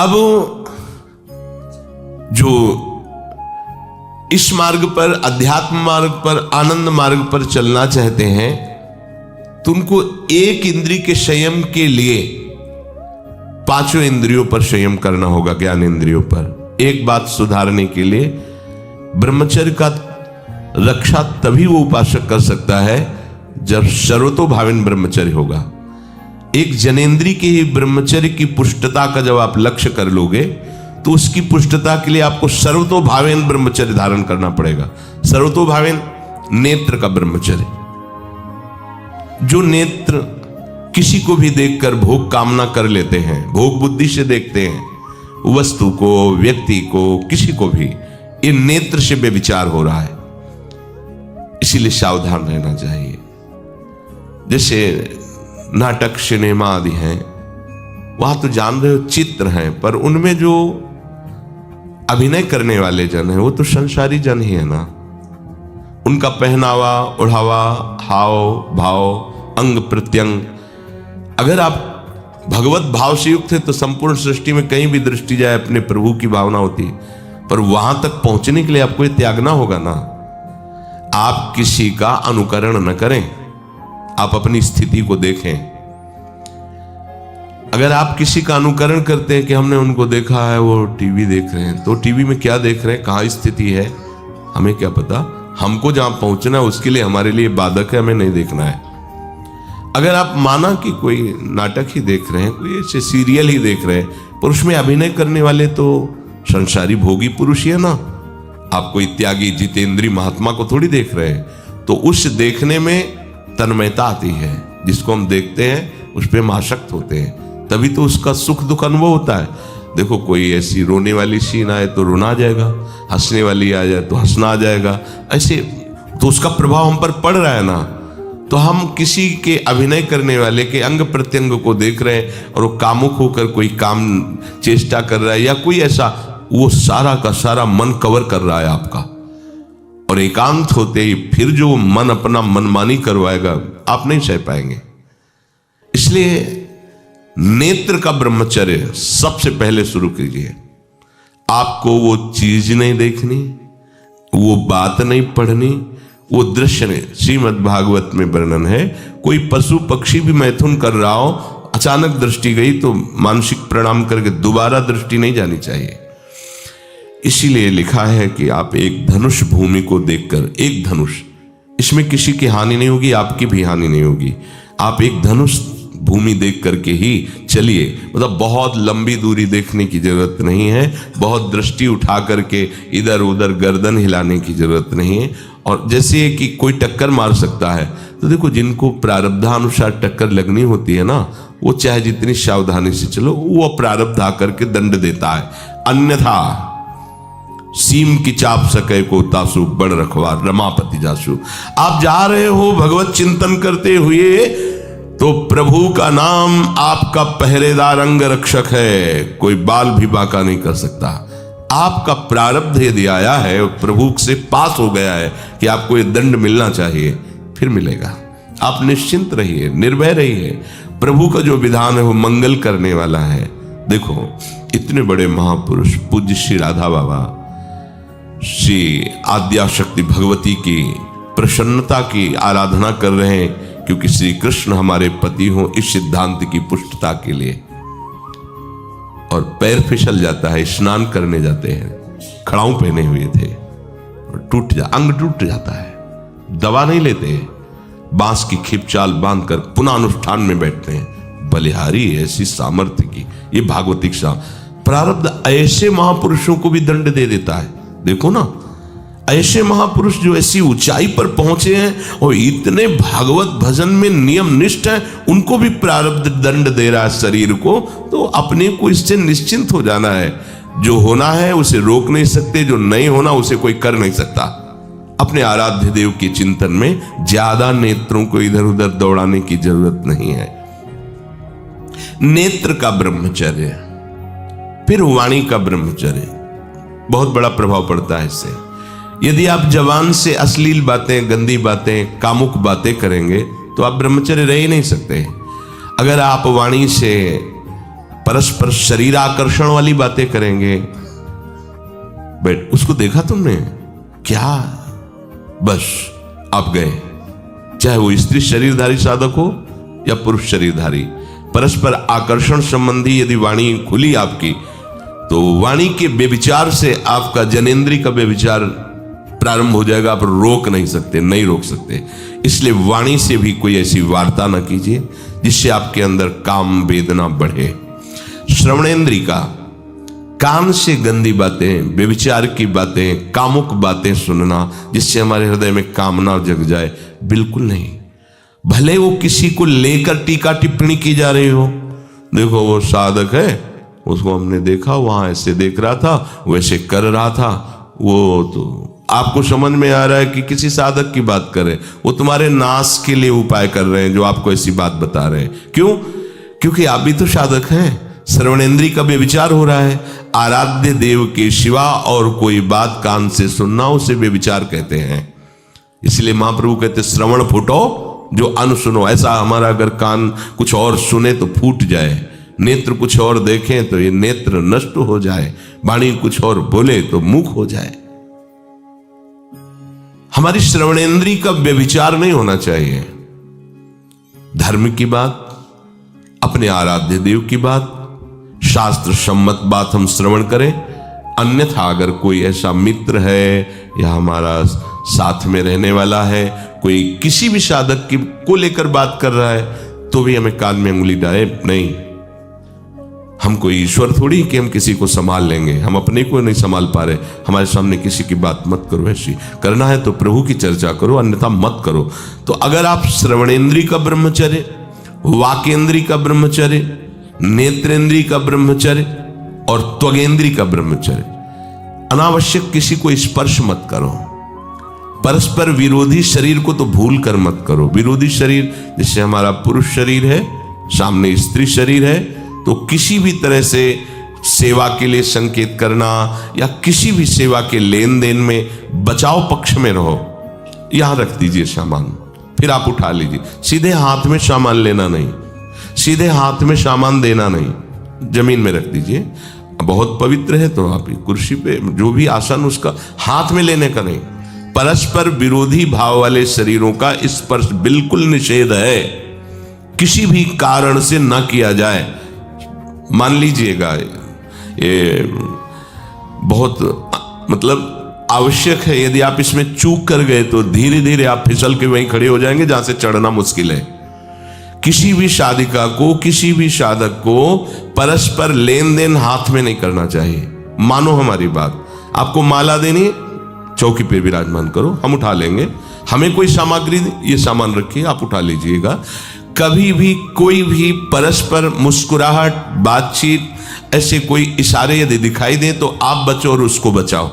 अब जो इस मार्ग पर, अध्यात्म मार्ग पर, आनंद मार्ग पर चलना चाहते हैं तो उनको एक इंद्रिय के संयम के लिए पांचों इंद्रियों पर संयम करना होगा, ज्ञान इंद्रियों पर। एक बात सुधारने के लिए ब्रह्मचर्य का रक्षा तभी वो उपासक कर सकता है जब सर्वतोभावेन ब्रह्मचर्य होगा। एक जनेंद्रिय के ही ब्रह्मचर्य की पुष्टता का जब आप लक्ष्य कर लोगे तो उसकी पुष्टता के लिए आपको सर्वतोभावेन ब्रह्मचर्य धारण करना पड़ेगा। सर्वतोभावेन नेत्र का ब्रह्मचर्य, जो नेत्र किसी को भी देखकर भोग कामना कर लेते हैं, भोग बुद्धि से देखते हैं वस्तु को, व्यक्ति को, किसी को भी, ये नेत्र से व्यभिचार हो रहा है, इसीलिए सावधान रहना चाहिए। जैसे नाटक, सिनेमा आदि हैं, वहां तो जान रहे हो चित्र हैं, पर उनमें जो अभिनय करने वाले जन हैं वो तो संसारी जन ही है ना। उनका पहनावा, ओढ़ावा, हाव भाव, अंग प्रत्यंग, अगर आप भगवत भाव से युक्त है तो संपूर्ण सृष्टि में कहीं भी दृष्टि जाए अपने प्रभु की भावना होती है, पर वहां तक पहुंचने के लिए आपको ये त्यागना होगा ना। आप किसी का अनुकरण न करें, आप अपनी स्थिति को देखें। अगर आप किसी का अनुकरण करते हैं कि हमने उनको देखा है वो टीवी देख रहे हैं, तो टीवी में क्या देख रहे हैं, कहां स्थिति है, हमें क्या पता। हमको जहां पहुंचना है उसके लिए हमारे लिए बाधक है, हमें नहीं देखना है। अगर आप माना कि कोई नाटक ही देख रहे हैं, कोई ऐसे सीरियल ही देख रहे हैं, पर उसमें अभिनय करने वाले तो संसारी भोगी पुरुष ही है ना। आप कोई त्यागी जितेंद्री महात्मा को थोड़ी देख रहे हैं, तो उस देखने में तन्मयता आती है। जिसको हम देखते हैं उस पर हम आसक्त होते हैं, तभी तो उसका सुख दुख अनुभव होता है। देखो कोई ऐसी रोने वाली सीन आए तो रोना आ जाएगा, हंसने वाली आ जाए तो हंसना आ जाएगा, ऐसे तो उसका प्रभाव हम पर पड़ रहा है ना। तो हम किसी के अभिनय करने वाले के अंग प्रत्यंग को देख रहे हैं और वो कामुक होकर कोई काम चेष्टा कर रहा है या कोई ऐसा, वो सारा का सारा मन कवर कर रहा है आपका, और एकांत होते ही फिर जो मन अपना मनमानी करवाएगा आप नहीं सह पाएंगे। इसलिए नेत्र का ब्रह्मचर्य सबसे पहले शुरू कीजिए। आपको वो चीज नहीं देखनी, वो बात नहीं पढ़नी, वो दृश्य नहीं। श्रीमद् भागवत में वर्णन है, कोई पशु पक्षी भी मैथुन कर रहा हो, अचानक दृष्टि गई तो मानसिक प्रणाम करके दोबारा दृष्टि नहीं जानी चाहिए। इसीलिए लिखा है कि आप एक धनुष भूमि को देखकर, एक धनुष, इसमें किसी की हानि नहीं होगी, आपकी भी हानि नहीं होगी। आप एक धनुष भूमि देख करके ही चलिए, मतलब बहुत लंबी दूरी देखने की जरूरत नहीं है, बहुत दृष्टि उठा करके इधर उधर गर्दन हिलाने की जरूरत नहीं है। और जैसे कि कोई टक्कर मार सकता है, तो देखो जिनको प्रारब्धानुसार टक्कर लगनी होती है ना, वो चाहे जितनी सावधानी से चलो, वो प्रारब्ध आकर के दंड देता है। अन्यथा सीम की चाप सके को तासु बड़ रखवार रमापति जासु। आप जा रहे हो भगवत चिंतन करते हुए, तो प्रभु का नाम आपका पहरेदार अंग रक्षक है, कोई बाल भी बांका नहीं कर सकता। आपका प्रारब्ध यदि आया है, प्रभु से पास हो गया है कि आपको ये दंड मिलना चाहिए, फिर मिलेगा। आप निश्चिंत रहिए, निर्भय रहिए। प्रभु का जो विधान है वो मंगल करने वाला है। देखो इतने बड़े महापुरुष पूज्य श्री राधा बाबा, श्री आद्याशक्ति भगवती की प्रसन्नता की आराधना कर रहे हैं, क्योंकि श्री कृष्ण हमारे पति हों, इस सिद्धांत की पुष्टता के लिए। और पैर फिसल जाता है, स्नान करने जाते हैं, खड़ाऊ पहने हुए थे, अंग टूट जाता है, दवा नहीं लेते, बांस की खिपचाल बांधकर पुनः अनुष्ठान में बैठते हैं। बलिहारी ऐसी सामर्थ्य की, ये भागवतिक प्रारब्ध ऐसे महापुरुषों को भी दंड दे देता है। देखो ना, ऐसे महापुरुष जो ऐसी ऊंचाई पर पहुंचे हैं और इतने भागवत भजन में नियम निष्ठ हैं, उनको भी प्रारब्ध दंड दे रहा है शरीर को। तो अपने को इससे निश्चिंत हो जाना है। जो होना है उसे रोक नहीं सकते, जो नहीं होना उसे कोई कर नहीं सकता। अपने आराध्य देव के चिंतन में ज्यादा नेत्रों को इधर उधर दौड़ाने की जरूरत नहीं है। नेत्र का ब्रह्मचर्य, फिर वाणी का ब्रह्मचर्य, बहुत बड़ा प्रभाव पड़ता है इससे। यदि आप जवान से अश्लील बातें, गंदी बातें, कामुक बातें करेंगे तो आप ब्रह्मचर्य रह ही नहीं सकते। अगर आप वाणी से परस्पर शरीर आकर्षण वाली बातें करेंगे। बैठ, उसको देखा तुमने क्या? बस आप गए। चाहे वो स्त्री शरीरधारी साधक हो या पुरुष शरीरधारी, परस्पर आकर्षण संबंधी यदि वाणी खुली आपकी, तो वाणी के व्यभिचार से आपका जनेंद्री का व्यभिचार प्रारंभ हो जाएगा। आप रोक नहीं सकते, नहीं रोक सकते। इसलिए वाणी से भी कोई ऐसी वार्ता ना कीजिए जिससे आपके अंदर काम वेदना बढ़े। श्रवणेंद्री का, कान से गंदी बातें, व्यभिचार की बातें, कामुक बातें सुनना जिससे हमारे हृदय में कामना जग जाए, बिल्कुल नहीं। भले वो किसी को लेकर टीका टिप्पणी की जा रही हो, देखो वो साधक है, उसको हमने देखा वहां ऐसे देख रहा था, वैसे कर रहा था, वो तो आपको समझ में आ रहा है कि किसी साधक की बात कर रहे हैं, वो तुम्हारे नाश के लिए उपाय कर रहे हैं जो आपको ऐसी बात बता रहे हैं। क्यों? क्योंकि आप भी तो साधक हैं। श्रवणेंद्री का व्यभिचार हो रहा है। आराध्य देव के सिवा और कोई बात कान से सुनना उसे व्यभिचार कहते हैं। इसलिए महाप्रभु कहते श्रवण फूटो जो अन सुनो। ऐसा हमारा अगर कान कुछ और सुने तो फूट जाए, नेत्र कुछ और देखें तो ये नेत्र नष्ट हो जाए, वाणी कुछ और बोले तो मुख हो जाए। हमारी श्रवणेंद्री का व्यभिचार नहीं होना चाहिए। धर्म की बात, अपने आराध्य देव की बात, शास्त्र सम्मत बात हम श्रवण करें। अन्यथा अगर कोई ऐसा मित्र है या हमारा साथ में रहने वाला है, कोई किसी भी साधक की को लेकर बात कर रहा है, तो भी हमें कान में उंगली डाले नहीं। हम कोई ईश्वर थोड़ी कि हम किसी को संभाल लेंगे, हम अपने को नहीं संभाल पा रहे। हमारे सामने किसी की बात मत करो। ऐसी करना है तो प्रभु की चर्चा करो, अन्यथा मत करो। तो अगर आप श्रवणेंद्री का ब्रह्मचर्य, वाकेंद्री का ब्रह्मचर्य, नेत्रेंद्री का ब्रह्मचर्य और त्वगेंद्री का ब्रह्मचर्य, अनावश्यक किसी को स्पर्श मत करो। परस्पर विरोधी शरीर को तो भूल कर मत करो। विरोधी शरीर जैसे हमारा पुरुष शरीर है, सामने स्त्री शरीर है, तो किसी भी तरह से सेवा के लिए संकेत करना या किसी भी सेवा के लेन देन में बचाव पक्ष में रहो। यहां रख दीजिए सामान, फिर आप उठा लीजिए। सीधे हाथ में सामान लेना नहीं, सीधे हाथ में सामान देना नहीं, जमीन में रख दीजिए। बहुत पवित्र है तो आप कुर्सी पे जो भी आसन उसका हाथ में लेने का नहीं। परस्पर विरोधी भाव वाले शरीरों का स्पर्श बिल्कुल निषेध है, किसी भी कारण से न किया जाए। मान लीजिएगा ये बहुत मतलब आवश्यक है, यदि आप इसमें चूक कर गए तो धीरे धीरे आप फिसल के वहीं खड़े हो जाएंगे जहां से चढ़ना मुश्किल है। किसी भी साधिका को, किसी भी साधक को परस्पर लेन देन हाथ में नहीं करना चाहिए। मानो हमारी बात, आपको माला देनी, चौकी पे विराजमान करो, हम उठा लेंगे। हमें कोई सामग्री, ये सामान रखिए, आप उठा लीजिएगा। कभी भी कोई भी परस्पर मुस्कुराहट, बातचीत, ऐसे कोई इशारे यदि दिखाई दे तो आप बचो और उसको बचाओ।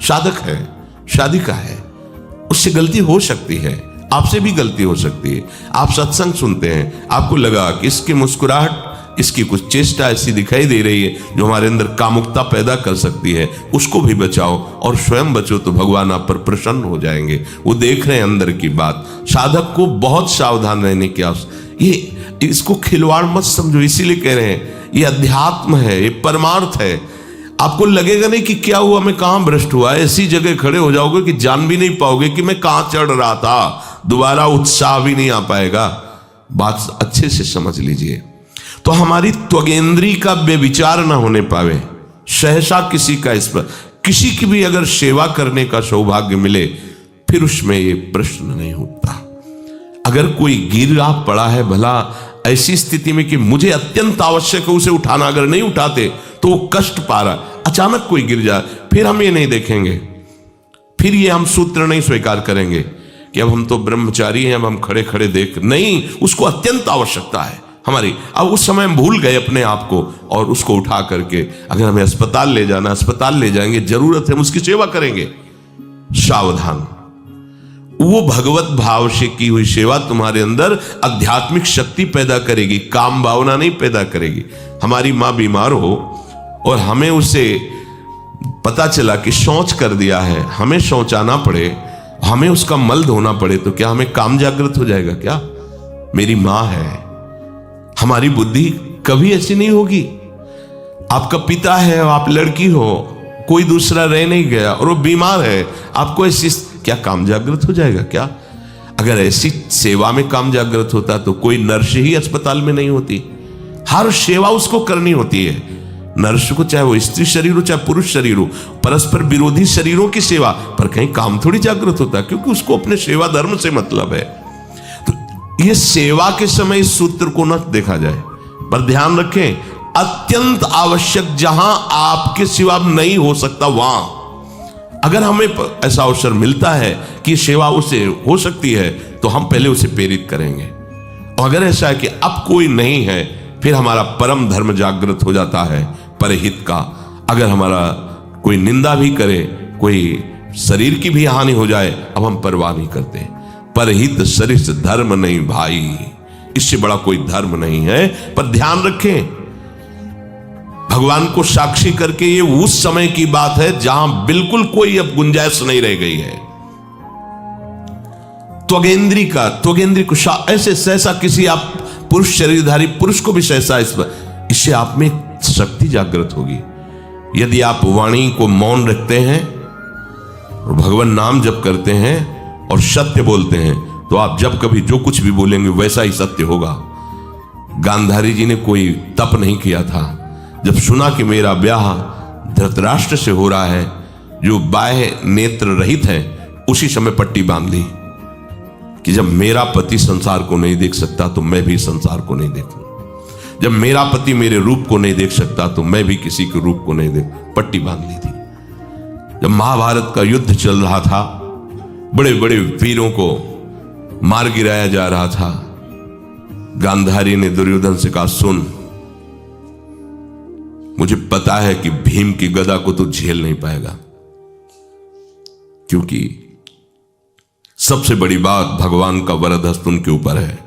साधक है, साधिका है, उससे गलती हो सकती है, आपसे भी गलती हो सकती है। आप सत्संग सुनते हैं, आपको लगा कि इसकी मुस्कुराहट, इसकी कुछ चेष्टा ऐसी दिखाई दे रही है जो हमारे अंदर कामुकता पैदा कर सकती है, उसको भी बचाओ और स्वयं बचो, तो भगवान आप पर प्रसन्न हो जाएंगे। वो देख रहे हैं अंदर की बात। साधक को बहुत सावधान रहने की आवश्यकता। ये इसको खिलवाड़ मत समझो, इसीलिए कह रहे हैं ये अध्यात्म है, ये परमार्थ है। आपको लगेगा नहीं कि क्या हुआ, मैं कहां भ्रष्ट हुआ, ऐसी जगह खड़े हो जाओगे कि जान भी नहीं पाओगे कि मैं कहां चढ़ रहा था, दोबारा उत्साह भी नहीं आ पाएगा। बात अच्छे से समझ लीजिए। तो हमारी त्वगेंद्री का व्यभिचार ना होने पावे, सहसा किसी का इस पर, किसी की भी अगर सेवा करने का सौभाग्य मिले, फिर उसमें ये प्रश्न नहीं उठता। अगर कोई गिरा पड़ा है भला ऐसी स्थिति में कि मुझे अत्यंत आवश्यक है उसे उठाना, अगर नहीं उठाते तो वो कष्ट पा रहा, अचानक कोई गिर जाए, फिर हम ये नहीं देखेंगे, फिर ये हम सूत्र नहीं स्वीकार करेंगे कि अब हम तो ब्रह्मचारी हैं, अब हम खड़े खड़े देख नहीं। उसको अत्यंत आवश्यकता है हमारी। अब उस समय हम भूल गए अपने आप को और उसको उठा करके अगर हमें अस्पताल ले जाना, अस्पताल ले जाएंगे, जरूरत है हम उसकी सेवा करेंगे। सावधान, वो भगवत भाव से की हुई सेवा तुम्हारे अंदर आध्यात्मिक शक्ति पैदा करेगी, काम भावना नहीं पैदा करेगी। हमारी माँ बीमार हो और हमें उसे पता चला कि शौच कर दिया है, हमें शौचाना पड़े, हमें उसका मल धोना पड़े, तो क्या हमें काम जागृत हो जाएगा? क्या मेरी माँ है, हमारी बुद्धि कभी ऐसी नहीं होगी आपका पिता है और आप लड़की हो, कोई दूसरा रह नहीं गया और वो बीमार है, आपको ऐसी क्या काम जागृत हो जाएगा क्या? अगर ऐसी सेवा में काम जागृत होता तो कोई नर्स ही अस्पताल में नहीं होती। हर सेवा उसको करनी होती है, नर्स को, चाहे वो स्त्री शरीर हो चाहे पुरुष शरीर हो, परस्पर विरोधी शरीरों की सेवा, पर कहीं काम थोड़ी जागृत होता, क्योंकि उसको अपने सेवा धर्म से मतलब है। तो ये सेवा के समय इस सूत्र को न देखा जाए, पर ध्यान रखें, अत्यंत आवश्यक जहां आपके सिवा नहीं हो सकता वहां अगर हमें ऐसा अवसर मिलता है कि सेवा उसे हो सकती है तो हम पहले उसे प्रेरित करेंगे। और अगर ऐसा है कि अब कोई नहीं है, फिर हमारा परम धर्म जागृत हो जाता है परहित का। अगर हमारा कोई निंदा भी करे, कोई शरीर की भी हानि हो जाए, अब हम परवाह नहीं करते। परहित सरिस धर्म नहीं भाई, इससे बड़ा कोई धर्म नहीं है। पर ध्यान रखें, भगवान को साक्षी करके ये उस समय की बात है जहां बिल्कुल कोई अब गुंजाइश नहीं रह गई है। त्वगेंद्री को ऐसे सहसा किसी आप पुरुष शरीरधारी पुरुष को भी सहसा इससे आप में शक्ति जागृत होगी। यदि आप वाणी को मौन रखते हैं और भगवान नाम जप करते हैं और सत्य बोलते हैं, तो आप जब कभी जो कुछ भी बोलेंगे वैसा ही सत्य होगा। गांधारी जी ने कोई तप नहीं किया था। जब सुना कि मेरा ब्याह धृतराष्ट्र से हो रहा है जो बाह्य नेत्र रहित है, उसी समय पट्टी बांध ली कि जब मेरा पति संसार को नहीं देख सकता तो मैं भी संसार को नहीं देखूं। जब मेरा पति मेरे रूप को नहीं देख सकता तो मैं भी किसी के रूप को नहीं देख, पट्टी बांध ली थी। जब महाभारत का युद्ध चल रहा था, बड़े बड़े वीरों को मार गिराया जा रहा था, गांधारी ने दुर्योधन से कहा, सुन, मुझे पता है कि भीम की गदा को तो झेल नहीं पाएगा, क्योंकि सबसे बड़ी बात भगवान का वरद हस्त उनके ऊपर है।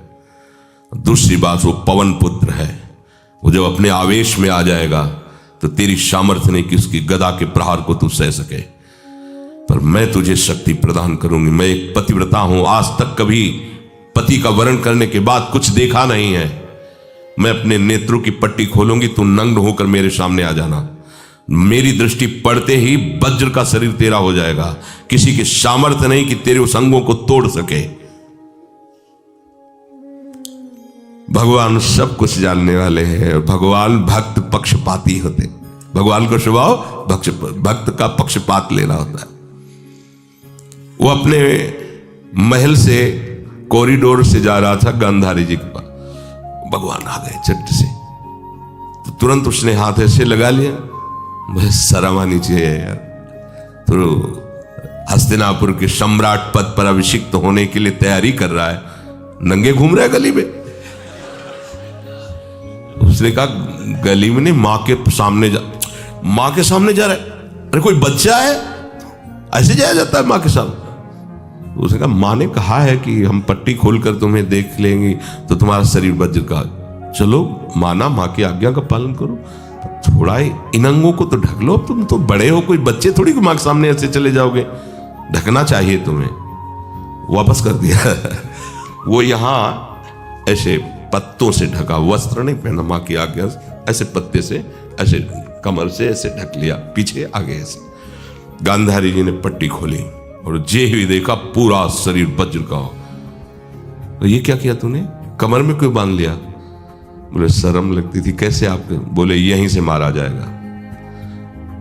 दूसरी बात, वो पवन पुत्र है, वो जब अपने आवेश में आ जाएगा तो तेरी सामर्थ्य नहीं कि उसकी गदा के प्रहार को तू सह सके। पर मैं तुझे शक्ति प्रदान करूंगी। मैं एक पतिव्रता हूं, आज तक कभी पति का वरण करने के बाद कुछ देखा नहीं है। मैं अपने नेत्रों की पट्टी खोलूंगी, तू नग्न होकर मेरे सामने आ जाना। मेरी दृष्टि पड़ते ही वज्र का शरीर तेरा हो जाएगा। किसी की सामर्थ्य नहीं कि तेरे उस अंगों को तोड़ सके। भगवान सब कुछ जानने वाले हैं। भगवान भक्त पक्षपाती होते। भगवान का स्वभाव भक्त का पक्षपात लेना होता है। वो अपने महल से कॉरिडोर से जा रहा था गांधारी जी के पास, भगवान आ गए झट से, तो तुरंत उसने हाथ ऐसे लगा लिया। मुझे शर्म आनी चाहिए यार, तो हस्तिनापुर के सम्राट पद पर अभिषिक्त होने के लिए तैयारी कर रहा है, नंगे घूम रहा है गली में। उसने कहा, गली में नहीं, मां के सामने जा रहा है। अरे कोई बच्चा है, ऐसे जाया जाता है मां के सामने? उसने कहा, मां ने कहा है कि हम पट्टी खोलकर तुम्हें देख लेंगे तो तुम्हारा शरीर वज्र का। चलो माना, मां की आज्ञा का पालन करो, थोड़ा इन अंगों को तो ढक लो। तुम तो बड़े हो, कोई बच्चे थोड़ी मां के सामने ऐसे चले जाओगे, ढकना चाहिए तुम्हें। वापस कर दिया। वो यहां ऐसे पत्तों से ढका, वस्त्र नहीं पहना, मां की आज्ञा ऐसे पत्ते से ऐसे कमर से ऐसे ढक लिया, पीछे आगे ऐसे। गांधारी जी ने पट्टी खोली और जे ही देखा पूरा शरीर वज्र का। तो ये क्या किया तूने, कमर में क्यों बांध लिया? बोले शर्म लगती थी। कैसे आपके? बोले यहीं से मारा जाएगा।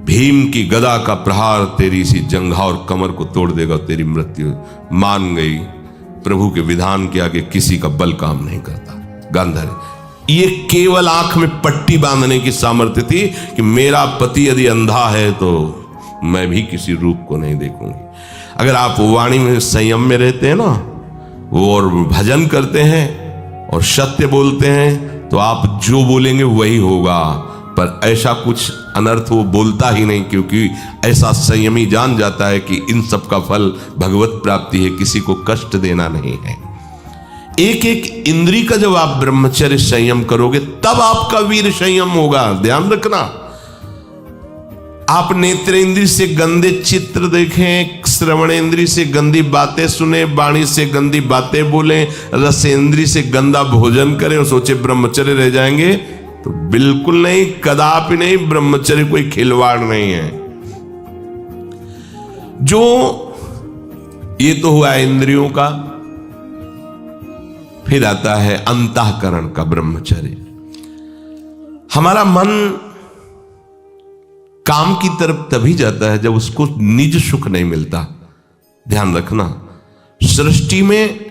भीम की गदा का प्रहार तेरी सी जंघा और कमर को तोड़ देगा, तेरी मृत्यु। मान गई, प्रभु के विधान के आगे किसी का बल काम नहीं करता। गांधारी, ये केवल आंख में पट्टी बांधने की सामर्थ्य थी कि मेरा पति यदि अंधा है तो मैं भी किसी रूप को नहीं देखूंगी। अगर आप वाणी में संयम में रहते हैं ना, वो और भजन करते हैं और सत्य बोलते हैं, तो आप जो बोलेंगे वही होगा। पर ऐसा कुछ अनर्थ वो बोलता ही नहीं, क्योंकि ऐसा संयमी जान जाता है कि इन सब का फल भगवत प्राप्ति है, किसी को कष्ट देना नहीं है। एक एक इंद्री का जब आप ब्रह्मचर्य संयम करोगे तब आपका वीर संयम होगा। ध्यान रखना, आप नेत्रेंद्री से गंदे चित्र देखें, श्रवणेंद्री से गंदी बातें सुने, वाणी से गंदी बातें बोलें, रसेंद्री से गंदा भोजन करें और सोचे ब्रह्मचर्य रह जाएंगे, तो बिल्कुल नहीं, कदापि नहीं, ब्रह्मचर्य कोई खिलवाड़ नहीं है। जो ये तो हुआ इंद्रियों का, फिर आता है अंतःकरण का ब्रह्मचर्य। हमारा मन काम की तरफ तभी जाता है जब उसको निज सुख नहीं मिलता। ध्यान रखना, सृष्टि में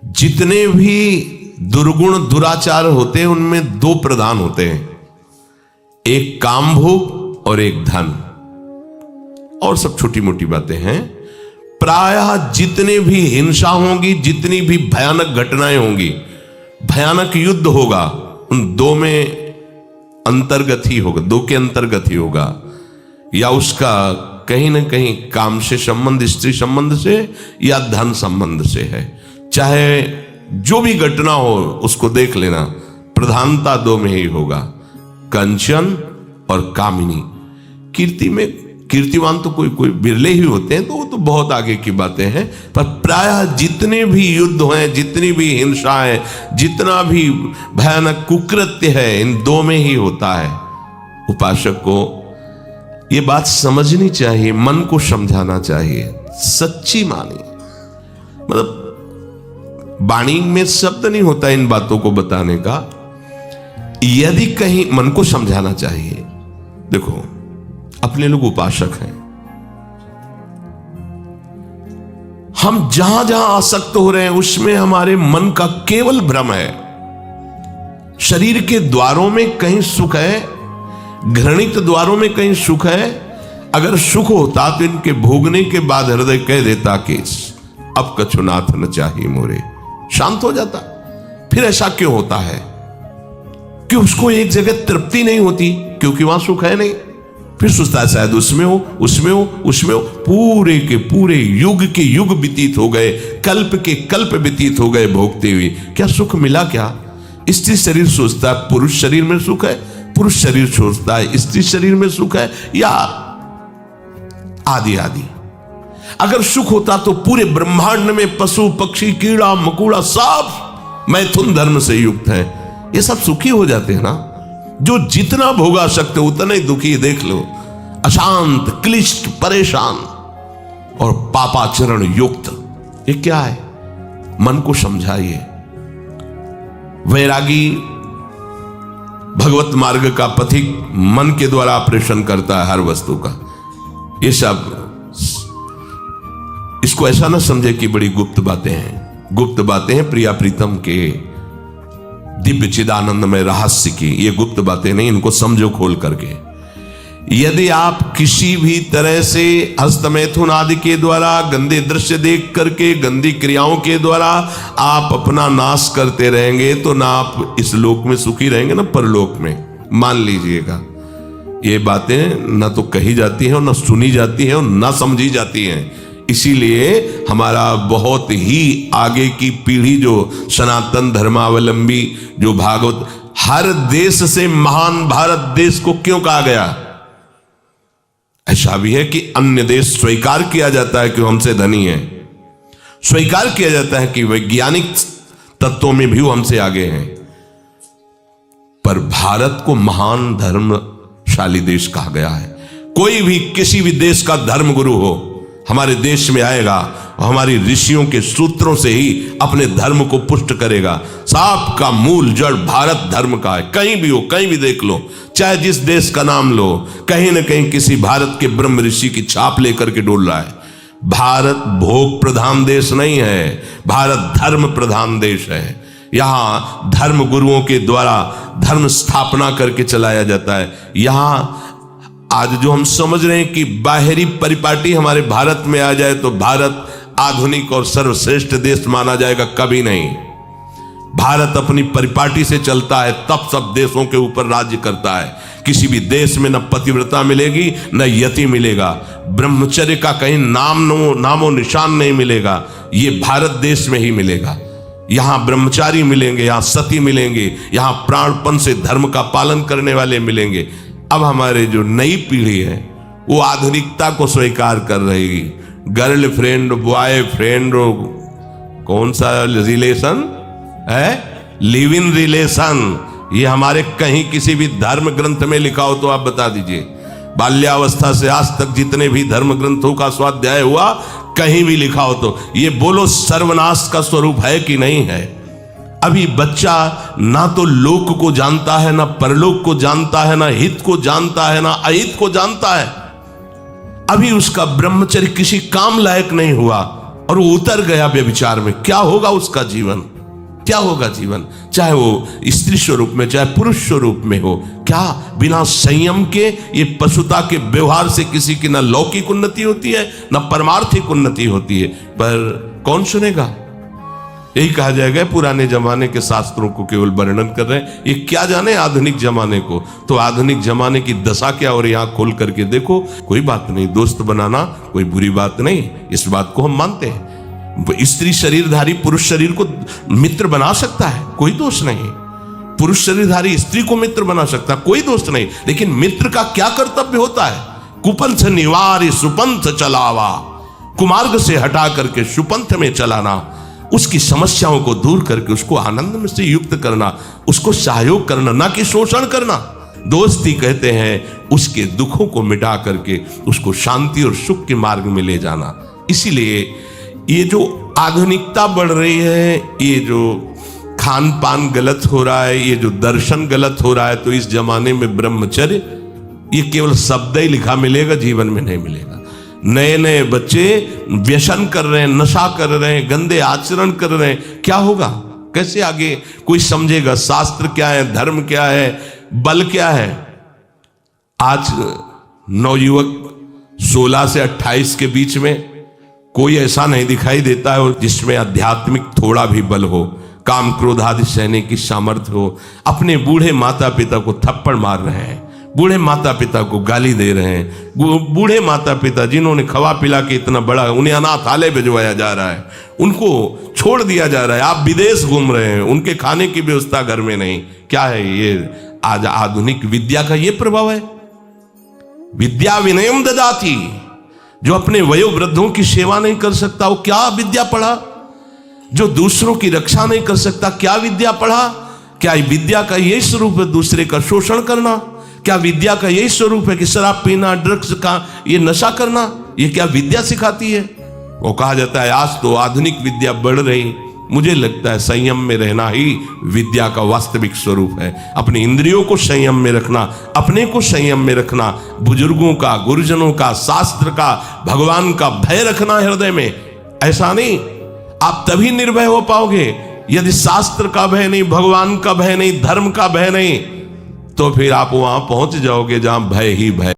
जितने भी दुर्गुण दुराचार होते हैं उनमें दो प्रधान होते हैं, एक काम भोग और एक धन, और सब छोटी मोटी बातें हैं। प्रायः जितने भी हिंसा होंगी, जितनी भी भयानक घटनाएं होंगी, भयानक युद्ध होगा, उन दो में अंतर्गत ही होगा, दो के अंतर्गत ही होगा। या उसका कहीं ना कहीं काम से संबंध, स्त्री संबंध से या धन संबंध से है। चाहे जो भी घटना हो उसको देख लेना, प्रधानता दो में ही होगा, कंचन और कामिनी। कीर्ति में कीर्तिवान तो कोई कोई बिरले ही होते हैं, तो वो तो बहुत आगे की बातें हैं। पर प्रायः जितने भी युद्ध हैं, जितनी भी हिंसा है, जितना भी भयानक कुकृत्य है, इन दो में ही होता है। उपासक को ये बात समझनी चाहिए, मन को समझाना चाहिए, सच्ची मानी। मतलब वाणी में शब्द नहीं होता इन बातों को बताने का, यदि कहीं मन को समझाना चाहिए। देखो, अपने लोग उपासक हैं, हम जहां जहां आसक्त हो रहे हैं उसमें हमारे मन का केवल भ्रम है। शरीर के द्वारों में कहीं सुख है, घृणित द्वारों में कहीं सुख है। अगर सुख होता तो इनके भोगने के बाद हृदय कह देता कि अब कछुनाथ न चाहिए मोरे, शांत हो जाता। फिर ऐसा क्यों होता है कि उसको एक जगह तृप्ति नहीं होती? क्योंकि वहां सुख है नहीं। फिर सोचता है शायद उसमें हो, उसमें हो, उसमें हो। पूरे के पूरे युग के युग व्यतीत हो गए, कल्प के कल्प व्यतीत हो गए भोगते हुए, क्या सुख मिला? क्या स्त्री शरीर सोचता है पुरुष शरीर में सुख है, पुरुष शरीर सोचता है स्त्री शरीर में सुख है, या आदि आदि। अगर सुख होता तो पूरे ब्रह्मांड में पशु पक्षी कीड़ा मकोड़ा सब मैथुन धर्म से युक्त है, ये सब सुखी हो जाते हैं ना। जो जितना भोगा सकते उतना ही दुखी, देख लो, अशांत, क्लिष्ट, परेशान और पापाचरण युक्त। ये क्या है? मन को समझाइए। वैरागी भगवत मार्ग का पथिक मन के द्वारा ऑपरेशन करता है हर वस्तु का। ये सब, इसको ऐसा ना समझे कि बड़ी गुप्त बातें हैं। गुप्त बातें हैं प्रिया प्रीतम के दिव्य चिदानंद में रहस्य की, ये गुप्त बातें नहीं, इनको समझो खोल करके। यदि आप किसी भी तरह से हस्तमैथुन आदि के द्वारा, गंदे दृश्य देख करके, गंदी क्रियाओं के द्वारा आप अपना नाश करते रहेंगे तो ना आप इस लोक में सुखी रहेंगे ना परलोक में। मान लीजिएगा, ये बातें ना तो कही जाती हैं और ना सुनी जाती हैं और ना समझी जाती हैं। इसीलिए हमारा बहुत ही आगे की पीढ़ी जो सनातन धर्मावलंबी, जो भागवत, हर देश से महान भारत देश को क्यों कहा गया? ऐसा भी है कि अन्य देश स्वीकार किया जाता है कि वो हमसे धनी है, स्वीकार किया जाता है कि वैज्ञानिक तत्वों में भी वो हमसे आगे हैं, पर भारत को महान धर्मशाली देश कहा गया है। कोई भी किसी भी देश का धर्म गुरु हो हमारे देश में आएगा और हमारी ऋषियों के सूत्रों से ही अपने धर्म को पुष्ट करेगा। सांप का मूल जड़ भारत धर्म का है। कहीं भी हो, कहीं भी देख लो, चाहे जिस देश का नाम लो, कहीं ना कहीं किसी भारत के ब्रह्म ऋषि की छाप लेकर के डोल रहा है। भारत भोग प्रधान देश नहीं है, भारत धर्म प्रधान देश है। यहां धर्म गुरुओं के द्वारा धर्म स्थापना करके चलाया जाता है। यहां आज जो हम समझ रहे हैं कि बाहरी परिपाटी हमारे भारत में आ जाए तो भारत आधुनिक और सर्वश्रेष्ठ देश माना जाएगा, कभी नहीं। भारत अपनी परिपाटी से चलता है, तब सब देशों के ऊपर राज्य करता है। किसी भी देश में न पतिव्रता मिलेगी न यति मिलेगा, ब्रह्मचर्य का कहीं नामो निशान नहीं मिलेगा। ये भारत देश में ही मिलेगा। यहां ब्रह्मचारी मिलेंगे, यहां सती मिलेंगे, यहां प्राणपण से धर्म का पालन करने वाले मिलेंगे। अब हमारे जो नई पीढ़ी है वो आधुनिकता को स्वीकार कर रही। गर्लफ्रेंड, बॉयफ्रेंड, कौन सा रिलेशन है, लिव इन रिलेशन, ये हमारे कहीं किसी भी धर्म ग्रंथ में लिखा हो तो आप बता दीजिए। बाल्यावस्था से आज तक जितने भी धर्म ग्रंथों का स्वाध्याय हुआ, कहीं भी लिखा हो तो ये बोलो सर्वनाश का स्वरूप है कि नहीं है। अभी बच्चा ना तो लोक को जानता है, ना परलोक को जानता है, ना हित को जानता है, ना अहित को जानता है। अभी उसका ब्रह्मचर्य किसी काम लायक नहीं हुआ और वो उतर गया व्यभिचार में। क्या होगा उसका जीवन, क्या होगा जीवन, चाहे वो स्त्री स्वरूप में चाहे पुरुष स्वरूप में हो। क्या बिना संयम के ये पशुता के व्यवहार से किसी की ना लौकिक उन्नति होती है ना परमार्थिक उन्नति होती है। पर कौन सुनेगा? यही कहा जाएगा पुराने जमाने के शास्त्रों को केवल वर्णन कर रहे हैं, ये क्या जाने आधुनिक जमाने को। तो आधुनिक जमाने की दशा क्या और यहाँ खोल करके देखो। कोई बात नहीं, दोस्त बनाना कोई बुरी बात नहीं, इस बात को हम मानते हैं। स्त्री शरीरधारी पुरुष शरीर को मित्र बना सकता है, कोई दोष नहीं। पुरुष शरीरधारी स्त्री को मित्र बना सकता है, कोई दोष नहीं। लेकिन मित्र का क्या कर्तव्य होता है? कुपंथ निवार सुपंथ चलावा, कुमार्ग से हटा करके सुपंथ में चलाना, उसकी समस्याओं को दूर करके उसको आनंद में से युक्त करना, उसको सहयोग करना, ना कि शोषण करना। दोस्ती कहते हैं उसके दुखों को मिटा करके उसको शांति और सुख के मार्ग में ले जाना। इसीलिए ये जो आधुनिकता बढ़ रही है, ये जो खान पान गलत हो रहा है, ये जो दर्शन गलत हो रहा है, तो इस जमाने में ब्रह्मचर्य ये केवल शब्द ही लिखा मिलेगा, जीवन में नहीं मिलेगा। नए नए बच्चे व्यसन कर रहे हैं, नशा कर रहे हैं, गंदे आचरण कर रहे हैं। क्या होगा? कैसे आगे कोई समझेगा शास्त्र क्या है, धर्म क्या है, बल क्या है? आज नवयुवक 16 से 28 के बीच में कोई ऐसा नहीं दिखाई देता है जिसमें आध्यात्मिक थोड़ा भी बल हो, काम क्रोध आदि सहने की सामर्थ्य हो। अपने बूढ़े माता पिता को थप्पड़ मार रहे हैं, बूढ़े माता पिता को गाली दे रहे हैं, बूढ़े माता पिता जिन्होंने खवा पिला के इतना बड़ा, उन्हें अनाथालय भिजवाया जा रहा है, उनको छोड़ दिया जा रहा है। आप विदेश घूम रहे हैं, उनके खाने की व्यवस्था घर में नहीं। क्या है ये? आज आधुनिक विद्या का ये प्रभाव है। विद्या विनयम ददाति, जो अपने वयोवृद्धों की सेवा नहीं कर सकता वो क्या विद्या पढ़ा? जो दूसरों की रक्षा नहीं कर सकता क्या विद्या पढ़ा? क्या विद्या का यही स्वरूप है दूसरे का शोषण करना? क्या विद्या का यही स्वरूप है कि शराब पीना, ड्रग्स का ये नशा करना? ये क्या विद्या सिखाती है? वो कहा जाता है आज तो आधुनिक विद्या बढ़ रही। मुझे लगता है संयम में रहना ही विद्या का वास्तविक स्वरूप है। अपनी इंद्रियों को संयम में रखना, अपने को संयम में रखना, बुजुर्गों का, गुरुजनों का, शास्त्र का, भगवान का भय रखना हृदय में। ऐसा नहीं, आप तभी निर्भय हो पाओगे यदि शास्त्र का भय नहीं, भगवान का भय नहीं, धर्म का भय नहीं, तो फिर आप वहां पहुंच जाओगे जहां भय ही भय।